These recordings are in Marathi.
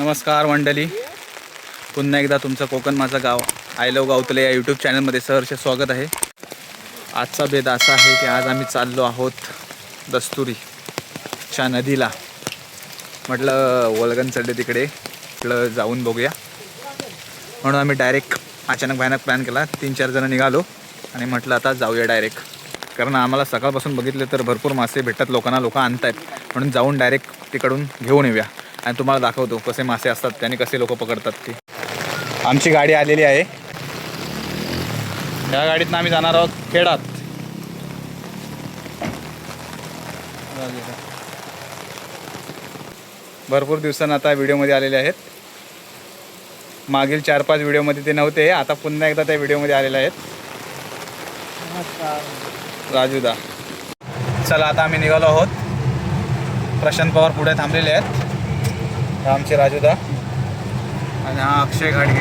नमस्कार मंडळी, पुन्हा एकदा तुमचं कोकण माझं गाव आय लव्ह गावतले या यूट्यूब चॅनलमध्ये सहर्ष स्वागत आहे. आजचा भेद असा आहे की आज आम्ही चाललो आहोत दस्तुरीच्या नदीला. म्हटलं वळगण चढले तिकडे, इकडं जाऊन बघूया म्हणून आम्ही डायरेक्ट अचानक भयानक प्लॅन केला. 3-4 जण निघालो आणि म्हटलं आता जाऊया डायरेक्ट, कारण आम्हाला सकाळपासून बघितले तर भरपूर मासे भेटतात, लोक आणतायत, म्हणून जाऊन डायरेक्ट तिकडून घेऊन येऊया आणि तुम्हाला दाखवतो कसे मासे असतात, त्याने कसे लोक पकडतात ते. आमची गाडी आलेली आहे, या गाडीतनं आम्ही जाणार आहोत खेडात. भरपूर दिवसांनी आता व्हिडिओमध्ये आलेले आहेत. मागील 4-5 व्हिडिओमध्ये ते नव्हते, आता पुन्हा एकदा त्या व्हिडिओमध्ये आलेले आहेत. राजूदा, चला आता आम्ही निघालो आहोत. प्रशांत पवार पुढे थांबलेले आहेत, आमचे राजूदा आणि हा अक्षय घाडगे.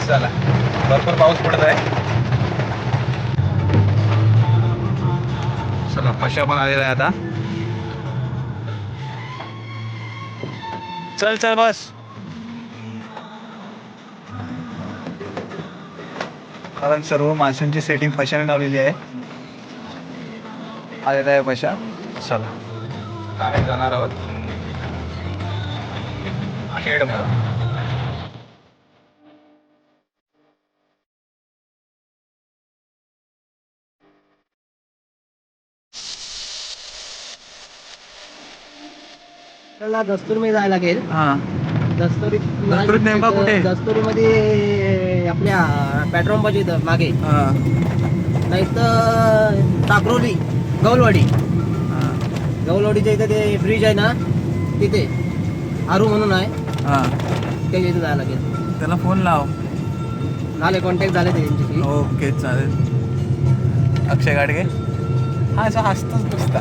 चला, भरपूर पाऊस पडत आहे. चला, पशा पण आलेला आहे आता. चल चल बस. कारण सर्व माशांची सेटिंग पशाने लावलेली आहे. आलेला आहे पशा. चला आम्ही जाणार आहोत खेडमध्ये. आपल्याला दस्तुरीमध्ये जायला लागेल. दस्तुरीत नेमका कुठे? दस्तुरीमध्ये आपल्या पेट्रोल पंप इथं मागे, नाही तर टाकरोली गौलवाडी. गौलवाडीच्या इथे ते ब्रिज आहे ना, तिथे आरू म्हणून आहे, त्याच्या इथे जायला लागेल. त्याला फोन लाव. झाले कॉन्टॅक्ट झाले त्यांच्याशी. ओके चालेल. अक्षय गाडगे हा असं हसतोच नुसता.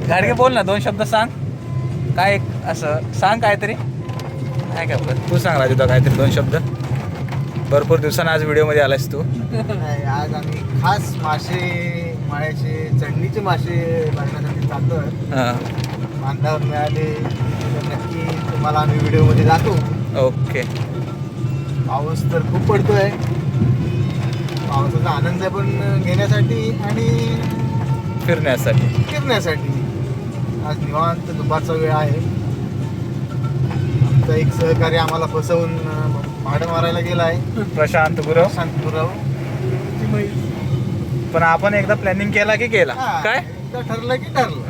गाडगे बोल ना, 2 शब्द सांग. काय असं सांग काहीतरी. काय काय बोल तू, सांग राजूदा काहीतरी 2 शब्द. भरपूर दिवसांनी आज व्हिडिओमध्ये आलायस तू. आज आम्ही खास मासे माळ्याचे चढणीचे मासे बघण्यासाठी चाललोय. बांधावर मिळाले तर नक्की तुम्हाला आम्ही व्हिडिओमध्ये दाखवू. ओके. पाऊस तर खूप पडतोय, पावसाचा आनंद पण घेण्यासाठी आणि फिरण्यासाठी आज निवांत दुपारचा वेळ आहे. आमचा एक सहकारी आम्हाला फसवून भाडं मारायला गेला आहे, प्रशांत गुरव. पण आपण एकदा प्लॅनिंग केला की केला. काय ठरलं की ठरलं,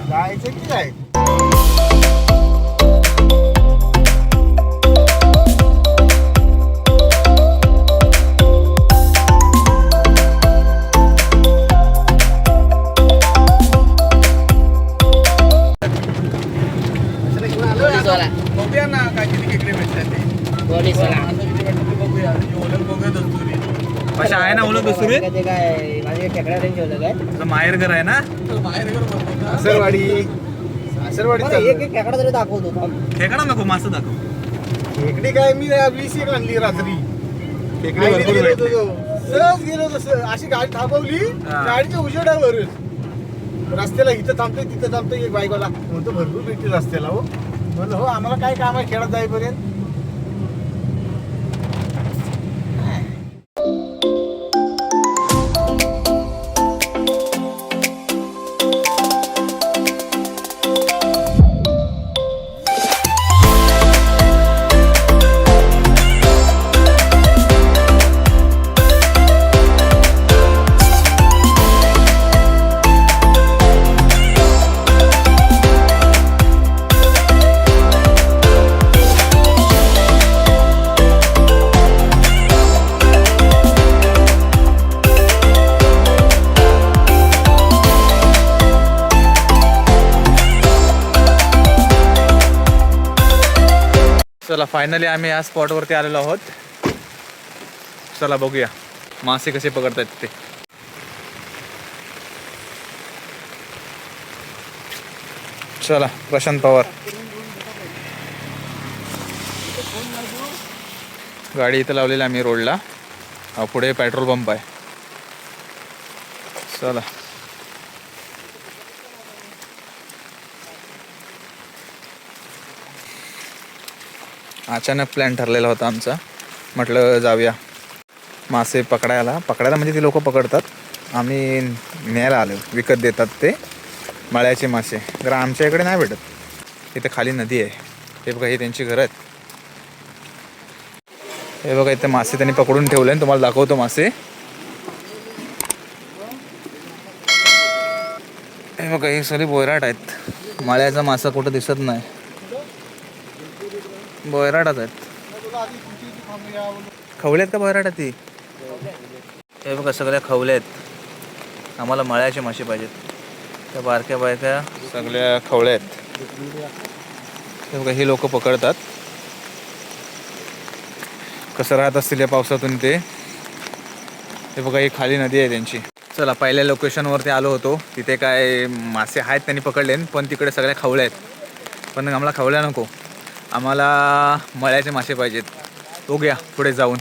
जायचं की जायचं. बघूया ना काय किती खेकडे भेटतात ते. अशा आहे ना ओळख दुसरी. माहेर घर आहे ना, सासरवाडी. खेकडा तरी दाखवतो. खेकडा नको, मासं दाखव. खेकडी काय मी 20 आणली रात्री. खेकडे भरपूर भेटले. सहज गेलो तसं, अशी गाडी थांबवली गाडीच्या उजेडावरच. रस्त्याला इथं थांबतोय तिथं थांबतोय, एक बाईकवाला म्हणतो भरपूर भेटते रस्त्याला. हो म्हणलं हो, आम्हाला काय काम आहे खेळत जाईपर्यंत. चला फायनली आम्ही या स्पॉटवरती आलेलो आहोत. चला बघूया मासे कसे पकडतात ते. चला, प्रशांत पवार गाडी इथं लावलेली आम्ही रोडला. पुढे पेट्रोल पंप आहे. चला अचानक प्लॅन ठरलेला होता आमचा. म्हटलं जाऊया मासे पकडायला म्हणजे ते लोक पकडतात, आम्ही न्यायला आलो, विकत देतात ते मळ्याचे मासे. कारण आमच्या इकडे नाही भेटत. इथे खाली नदी आहे. हे बघा, हे त्यांची घरं आहेत. हे बघा, इथे मासे त्यांनी पकडून ठेवले आणि तुम्हाला दाखवतो मासे. हे बघा, हे सगळे बोयराट आहेत. मळ्याचा मासा कुठं दिसत नाही, बोयराटच आहेत. खवले आहेत का बोयराट ती? हे बघा, सगळ्या खवले आहेत. आम्हाला मळ्याचे मासे पाहिजेत. त्या बारक्या बारक्या सगळ्या खवळे आहेत. हे बघा, हे लोक पकडतात. कसं राहत असतील या पावसातून ते. हे बघा, ही खाली नदी आहे त्यांची. चला, पहिल्या लोकेशनवरती आलो होतो. तिथे काय मासे आहेत त्यांनी पकडले, पण तिकडे सगळ्या खवळे आहेत. पण आम्हाला खवल्या नको, आम्हाला मळ्याचे मासे पाहिजेत. बघूया पुढे जाऊन.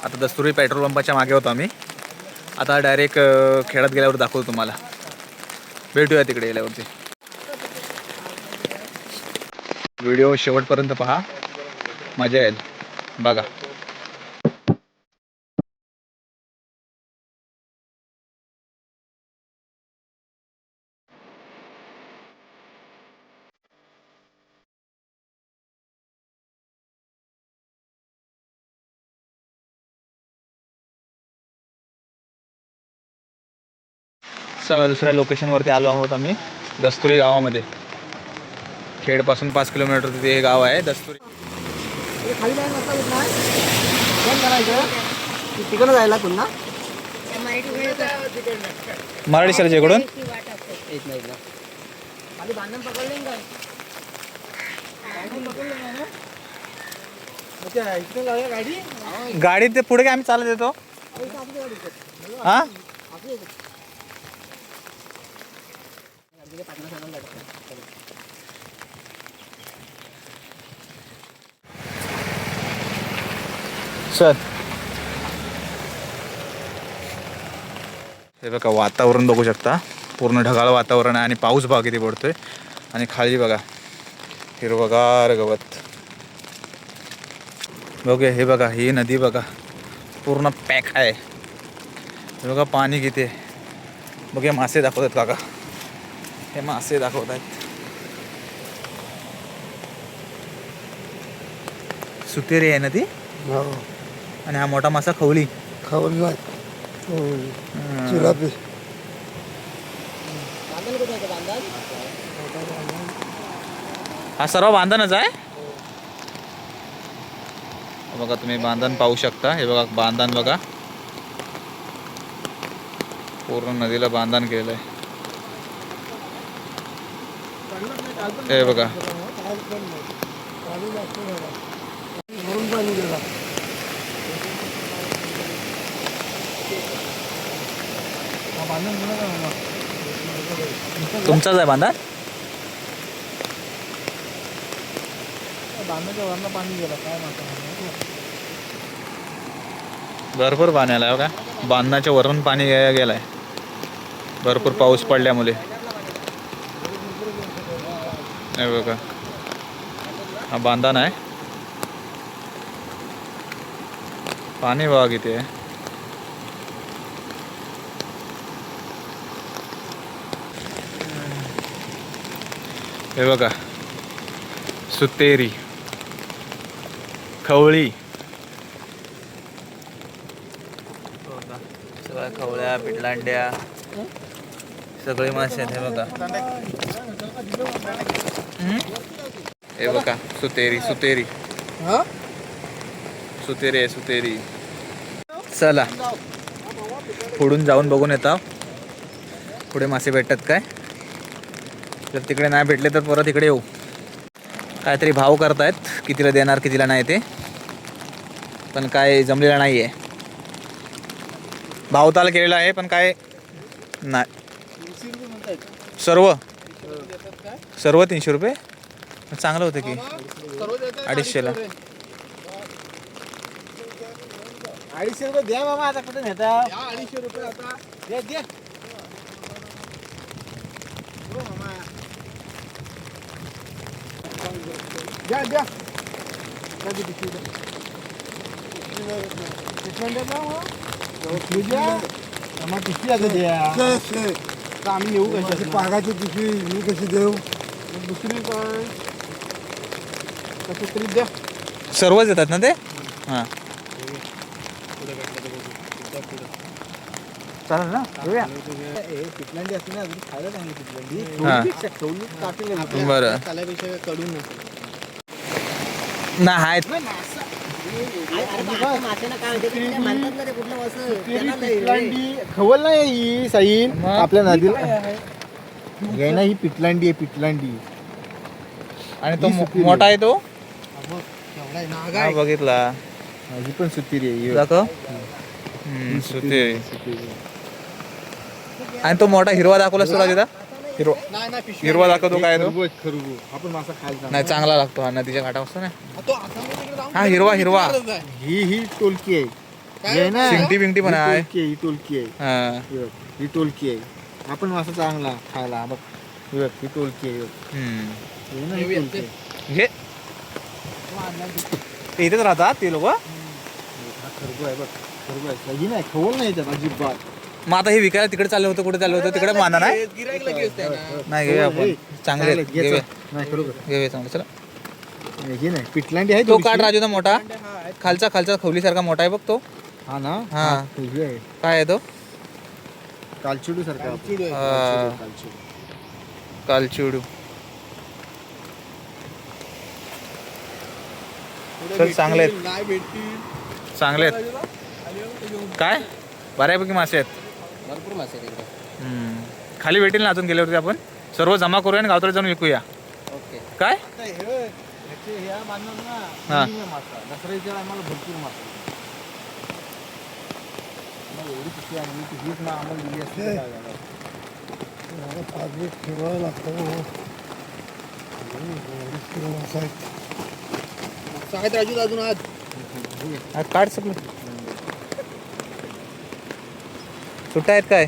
आता दस्तुरी पेट्रोल पंपाच्या मागे होतो आम्ही. आता डायरेक्ट खेळत गेल्यावर दाखवतो तुम्हाला. भेटूया तिकडे गेल्यावरती. व्हिडिओ शेवटपर्यंत पहा, मजा येईल बघा. दुसऱ्या लोकेशनवरती आलो आहोत आम्ही, दस्तुरी गावामध्ये. खेडपासून 5 किलोमीटर तिथे हे गाव आहे दस्तुरी. खाली जायला रस्ता कुठला बंद करायचं, तिकडं जायला पुन्हा मराठी सरच्या इकडून एक नाही ना. खाली बांधून पकडले काय? इकडे जाऊया गाडी. गाडी ते पुढे काय आम्ही चालत येतो. हा, चल. हे बघा, वातावरण बघू शकता. पूर्ण ढगाळ वातावरण आहे आणि पाऊस बघा किती पडतोय. आणि खाली बघा हिरवगार गवत. बघूया, हे बघा, ही नदी बघा पूर्ण पॅक आहे. हे बघा पाणी किती आहे. बघूया, मासे दाखवतात काका. हे मासे दाखवत आहेत. सुतेरी आहे ना ती. आणि हा मोठा मासा खवली. हा सर्व बांधणच आहे. बघा, तुम्ही बांधण पाहू शकता. हे बघा बांधण बघा, पूर्ण नदीला बांधण केलेलं आहे. हे बघा, तुमचाच आहे बांधण. भरपूर पाणी आलाय का. बांधण्याच्या वरून पाणी गेलाय भरपूर पाऊस पडल्यामुळे. हे बघा, हा बांधण आहे. पाणी बघा किती आहे. हे बघा, सुतेरी, खवळी, सगळ्या खवळ्या, पिटलांड्या, सगळे मासे आहेत. हे बघा, हे बघा, सुतेरी सुतेरी सुतेरी आहे, सुतेरी. चला पुढून जाऊन बघून येतो पुढे मासे भेटतात काय. जर तिकडे नाही भेटले तर परत इकडे येऊ. काहीतरी भाव करतायत, कितीला देणार कितीला नाही ते, पण काय जमलेला नाही आहे. भावताल केलेला आहे पण काय नाही. सर्व 300 रुपये. चांगलं होतं की 250ला. 250 रुपये द्या बाबा. आता कुठे नेता 250 रुपये. आता द्या द्या. द्या द्या. आम्ही येऊ कशी पागाची पिशवी मी कशी देऊ दुसरी काय कसं तरी द्या. सर्वच येतात ना ते. हां चालेल ना घेऊया. पिटलांडी असते ना खायला चांगली पिटलांडी. हां बरं त्यापेक्षा कडून नाही आहेत. खवल नाही ही साईन आपल्या नदीला घे ना. ही पिटलांडी आहे पिटलांडी. आणि तो मोठा आहे तो. हा, बघितला. ही पण सुतीरी आहे. दाखव. सुते. आणि तो मोठा हिरवा दाखवला तुला तिथं. हिरवा दाखवतो काय तो. खरबूज आपण मासा खायला नाही चांगला लागतो हा नदीच्या घाटा असतो ना. हा हिरवा हिरवा. ही टोलकी आहे. हे ना शिंगटी बिंगटी पण आहे. ही टोलकी आहे. हा ही टोलकी आहे. आपण मासा चांगला खायला बघ. ही टोलकी आहे. हे ना ही टोलकी आहे. घे. ते इथेच राहतात ते लोक. खरबूज आहे बघ. खरबूज आहे. ही नाही खवल नाही त्यात अजिबात. मग आता हे विकायला तिकडे चाललं होतं. कुठे चाललं होतं तिकडे माना नाही. नाही घेऊया आपण. चांगले आहेत. घेऊया घेऊया चांगलं. चला हे नाही पिटलांडी आहे. तो काढ राजू ना मोठा. खालचा खालचा खवलीसारखा मोठा आहे बघ तो. हा ना. हा आहे काय आहे तो. कालचिडू सारखा. कालचिडू. चल चांगले आहेत. चांगले आहेत. काय बऱ्यापैकी मासे आहेत. भरपूर मासे आहेत. खाली भेटेल ना अजून गेल्यावरती आपण सर्व जमा करूया आणि गावतळी जाऊन विकूया. ओके काय हा दसऱ्याच्या आम्हाला भरपूर मासा एवढी पिशवी आणली की हीच ना आम्हाला दिली असते. फिरवायला लागतं. राजू अजून आज काढ सगळं. सुट्टा आहेत काय.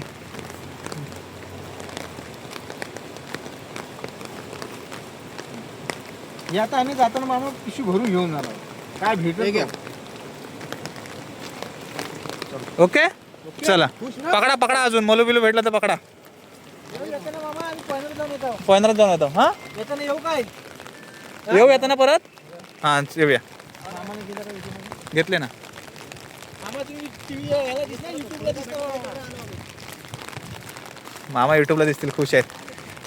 हे आता आम्ही जाताना मामा पिशवी भरून घेऊन आलो. काय भेटल ओके चला पकडा पकडा. अजून मलो बिलो भेटला तर पकडा. मामा आम्ही पॉइंटवर जाऊन येतो. हा येताना येऊ काय. येऊ येताना परत. हां येऊया. घेतले ना. मामा युट्यूबला दिसतील खुश आहेत.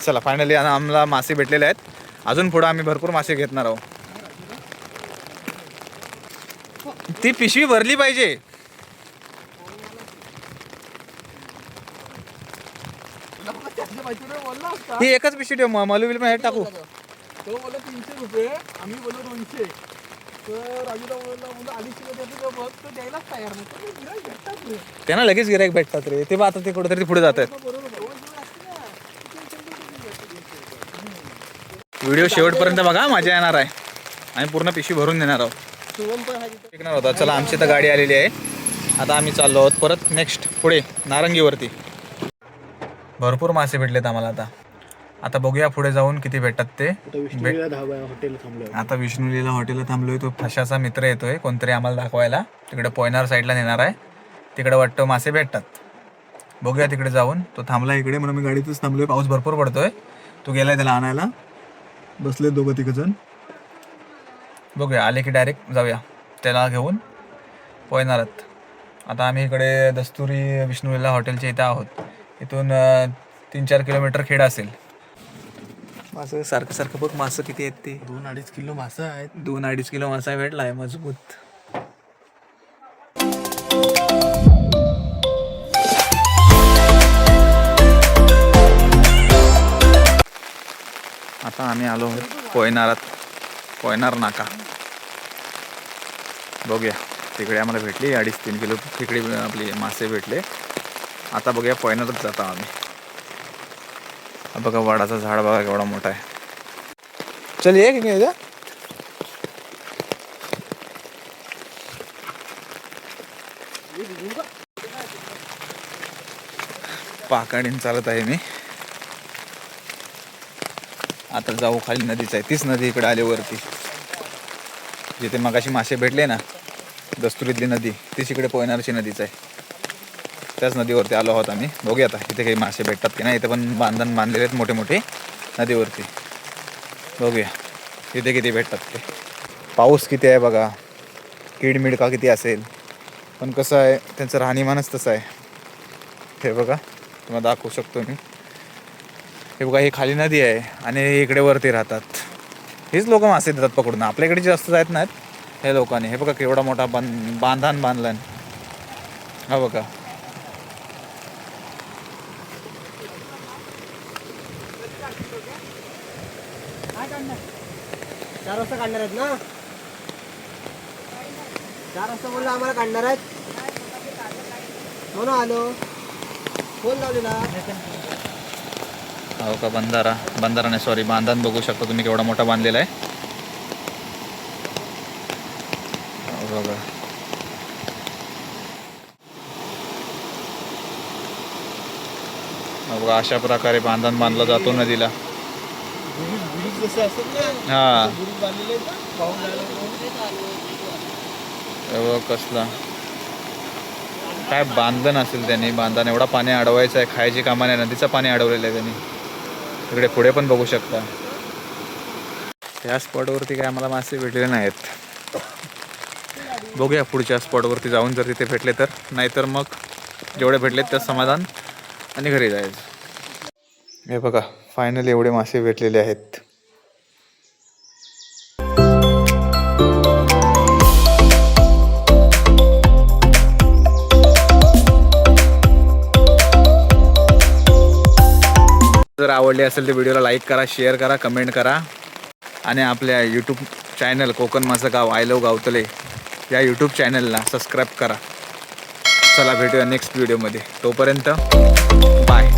चला फायनली आम्हाला मासे भेटलेले आहेत. अजून पुढं आम्ही भरपूर मासे घेणार आहोत. ती पिशवी भरली पाहिजे. ही एकच पिशवी ठेव. मलू बिल पण हे टाकू. तो बोला 300 रुपये आम्ही बोललो 200. तर राजूला बोलला 250 द्यायलाच तयार नाही. त्यांना लगेच गिराईक भेटतात रे. ते आता ते कुठेतरी पुढे जात आहेत. व्हिडिओ शेवटपर्यंत बघा. मजा येणार आहे. आम्ही पूर्ण पिशवी भरून देणार आहोत. शिकणार होता. चला आमची तर गाडी आलेली आहे. आता आम्ही चाललो आहोत परत नेक्स्ट पुढे नारंगीवरती. भरपूर मासे भेटलेत आम्हाला. आता बघूया पुढे जाऊन किती भेटतात ते. आता विष्णुलीला हॉटेलला थांबलोय. तो फशाचा मित्र येतोय कोणतरी आम्हाला दाखवायला. तिकडे पोयनार साईडला नेणार आहे. तिकडे वाटतं मासे भेटतात. बघूया तिकडे जाऊन. तो थांबला इकडे म्हणून मी गाडीतच थांबलोय. पाऊस भरपूर पडतोय. तो गेलाय त्याला आणायला. बसले दोघं तिघजण. बघूया आले की डायरेक्ट जाऊया त्याला घेऊन पोयनारात. आता आम्ही इकडे दस्तुरी विष्णुलीला हॉटेलच्या इथं आहोत. इथून 3-4 किलोमीटर खेड असेल. मासं सारखं सारखं बघ. मासं किती आहेत ते. 2-2.5 किलो मासा आहेत. 2-2.5 किलो मासा भेटला आहे मजबूत. आता आम्ही आलो पोयनारात. पोयनार नाका. बघूया तिकडे आम्हाला भेटली 2.5-3 किलो तिकडे आपली मासे भेटले. आता बघूया पोयनारात जातो आम्ही. बघा वाडाचा झाड बघा केवढा मोठा आहे. चल ये की पाकाडीन चालत आहे मी. आता जाऊ खाली. नदीच आहे तीच नदी इकडे आली वरती. जिथे मगाशी मासे भेटले ना, दस्तुरीतली नदी तीच इकडे पोयनारची नदीच आहे. त्याच नदीवरती आलो आहोत आम्ही. बघूया आता इथे काही मासे भेटतात की नाही. इथे पण बांधण बांधलेले आहेत मोठे मोठे नदीवरती. बघूया इथे किती भेटतात ते. पाऊस किती आहे बघा, किडमिडका किती असेल, पण कसं आहे त्यांचं राहणीमानच तसं आहे. हे बघा तुम्हाला दाखवू शकतो मी. हे बघा ही खाली नदी आहे आणि हे इकडे वरती राहतात. हेच लोक मासे देतात पकडून. आपल्याकडे जास्त जात नाहीत हे लोकांनी. हे बघा केवढा मोठा बांधण बांधलाय. हा बघा चार वाजता काढणार आहेत ना? 4 वाजता बोलला आम्हाला काढणार आहेत म्हणून आलो. फोन लावलेला. हो का, बंधारा नाही सॉरी, बांधण बघू शकता तुम्ही केवढा मोठा बांधलेला आहे. हो बघा हो बघा, अशा प्रकारे बांधण बांधला जातो नदीला. हा कसला काय बांधण असेल त्यांनी. बांधण एवढा पाणी अडवायचं आहे, खायची कामा नाही. नदीचं पाणी अडवलेलं आहे त्यांनी. तिकडे पुढे पण बघू शकता. त्या स्पॉटवरती काय आम्हाला मासे भेटलेले नाहीत. बघूया पुढच्या स्पॉटवरती जाऊन जर तिथे भेटले तर. नाहीतर मग जेवढे भेटलेत त्या समाधान आणि घरी जायचं. हे बघा फायनली एवढे मासे भेटलेले आहेत. जर आवडले असेल तर व्हिडिओला लाईक करा, शेअर करा, कमेंट करा आणि आपल्या यूट्यूब चॅनल कोकण माझं गाव आय लव्ह गावतले या यूट्यूब चॅनलला सबस्क्राईब करा. चला भेटूया नेक्स्ट व्हिडिओमध्ये. तोपर्यंत बाय.